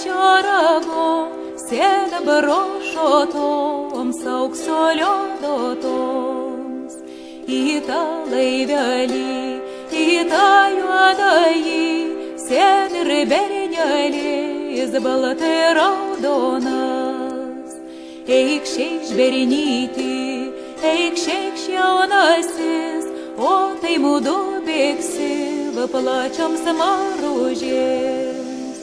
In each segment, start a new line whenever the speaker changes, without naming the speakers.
rago, sėda barošotoms aukso liodotoms. Į tą laivelį, į tą juodąjį, sėdi ir bernelis baltai raudonas. Eik šeikš bernyti, eik šeikš jaunasis, o tai mudu bėgsi plačioms maružėms.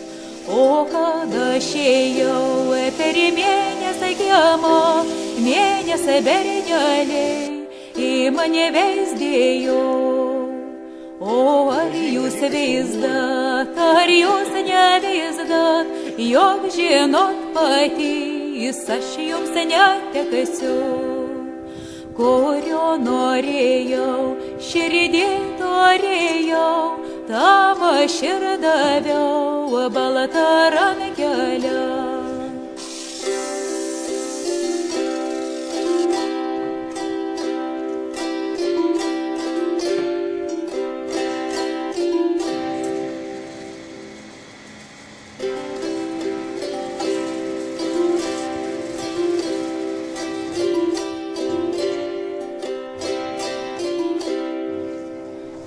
O kada šėjau per mėnesą kiemą, mėnesą berneliai į mane veisdėjo. O ar jūs veizdat, ar jūs neveizdat, jog žinot patys, aš jums neteksiu. Kurio norėjau, širdį turėjau, tam aš ir daviau baltą rankelę.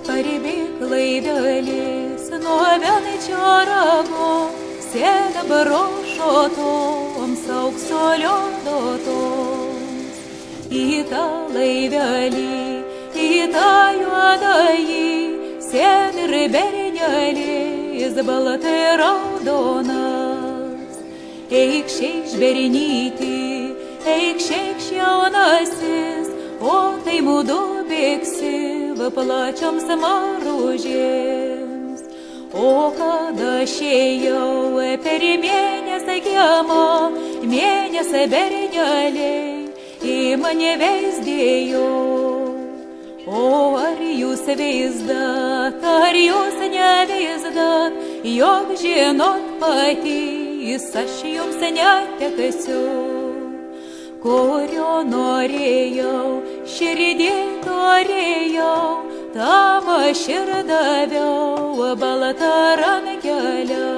Paribėk laivelis nuo vienečio rago, sėda barošotoms aukso liodotoms. Į tą laivelį, į tą juodąjį, sėdi ir bernelis baltai raudonas. Eik šeikš bernyti, eik šeikš jaunasis, o tai mudu bėgsi plačioms maružėms. O kada šėjau per mėnesą kiemą, mėnesą berneliai į mane veisdėjo. O ar jūs veizdat, ar jūs neveizdat, jog žinot patys, aš jums neteksiu. Kurio norėjau, širdį turėjau, tam aš ir daviau baltą rankelę.